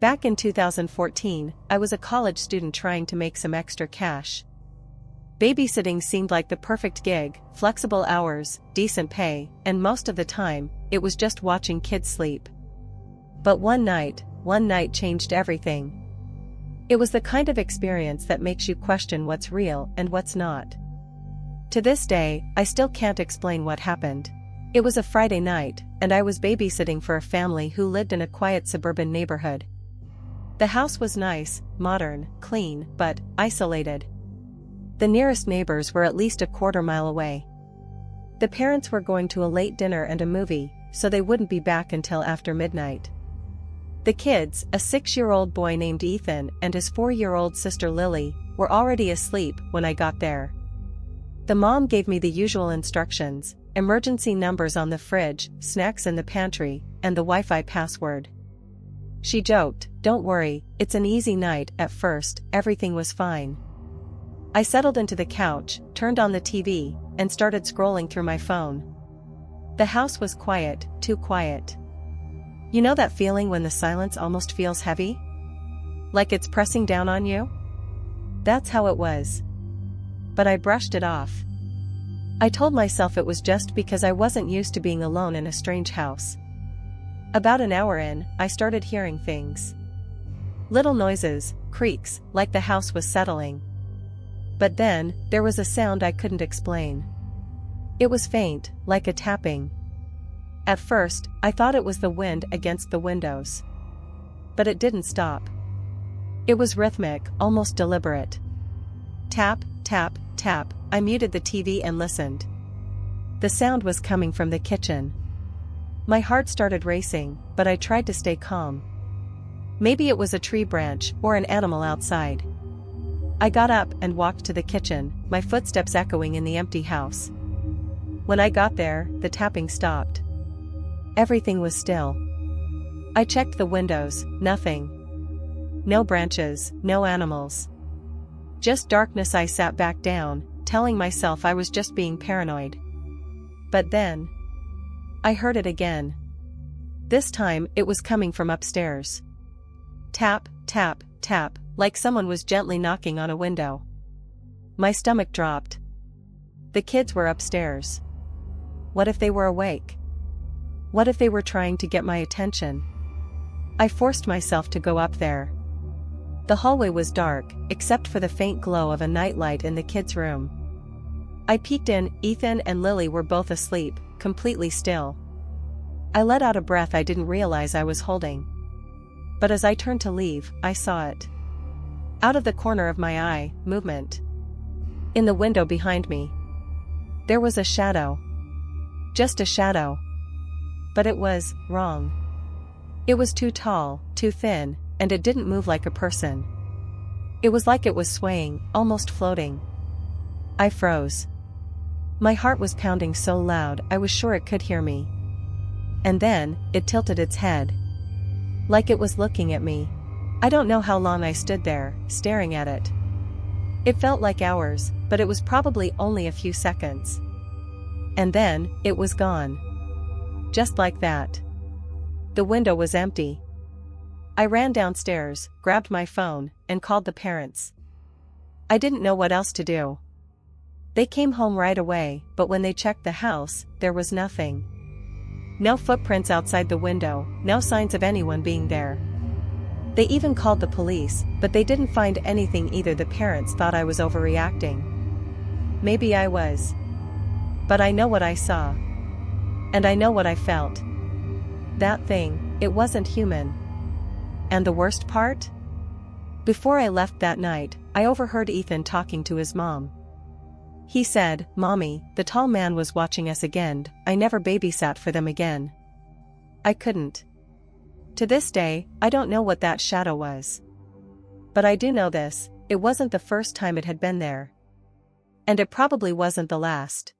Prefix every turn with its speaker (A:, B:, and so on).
A: Back in 2014, I was a college student trying to make some extra cash. Babysitting seemed like the perfect gig, flexible hours, decent pay, and most of the time, it was just watching kids sleep. But one night changed everything. It was the kind of experience that makes you question what's real and what's not. To this day, I still can't explain what happened. It was a Friday night, and I was babysitting for a family who lived in a quiet suburban neighborhood. The house was nice, modern, clean, but isolated. The nearest neighbors were at least a quarter-mile away. The parents were going to a late dinner and a movie, so they wouldn't be back until after midnight. The kids, a 6-year-old boy named Ethan and his 4-year-old sister Lily, were already asleep when I got there. The mom gave me the usual instructions: emergency numbers on the fridge, snacks in the pantry, and the Wi-Fi password. She joked, "Don't worry, it's an easy night." At first, everything was fine. I settled into the couch, turned on the TV, and started scrolling through my phone. The house was quiet, too quiet. You know that feeling when the silence almost feels heavy? Like it's pressing down on you? That's how it was. But I brushed it off. I told myself it was just because I wasn't used to being alone in a strange house. About an hour in, I started hearing things. Little noises, creaks, like the house was settling. But then, there was a sound I couldn't explain. It was faint, like a tapping. At first, I thought it was the wind against the windows. But it didn't stop. It was rhythmic, almost deliberate. Tap, tap, tap. I muted the TV and listened. The sound was coming from the kitchen. My heart started racing, but I tried to stay calm. Maybe it was a tree branch or an animal outside. I got up and walked to the kitchen, my footsteps echoing in the empty house. When I got there, the tapping stopped. Everything was still. I checked the windows, nothing. No branches, no animals. Just darkness. I sat back down, telling myself I was just being paranoid. But then, I heard it again. This time, it was coming from upstairs. Tap, tap, tap, like someone was gently knocking on a window. My stomach dropped. The kids were upstairs. What if they were awake? What if they were trying to get my attention? I forced myself to go up there. The hallway was dark, except for the faint glow of a nightlight in the kids' room. I peeked in. Ethan and Lily were both asleep, completely still. I let out a breath I didn't realize I was holding. But as I turned to leave, I saw it. Out of the corner of my eye, movement. In the window behind me. There was a shadow. Just a shadow. But it was wrong. It was too tall, too thin, and it didn't move like a person. It was like it was swaying, almost floating. I froze. My heart was pounding so loud I was sure it could hear me. And then, it tilted its head. Like it was looking at me. I don't know how long I stood there, staring at it. It felt like hours, but it was probably only a few seconds. And then, it was gone. Just like that. The window was empty. I ran downstairs, grabbed my phone, and called the parents. I didn't know what else to do. They came home right away, but when they checked the house, there was nothing. No footprints outside the window, no signs of anyone being there. They even called the police, but they didn't find anything either. The parents thought I was overreacting. Maybe I was. But I know what I saw. And I know what I felt. That thing, it wasn't human. And the worst part? Before I left that night, I overheard Ethan talking to his mom. He said, "Mommy, the tall man was watching us again. I never babysat for them again." I couldn't. To this day, I don't know what that shadow was. But I do know this: it wasn't the first time it had been there. And it probably wasn't the last.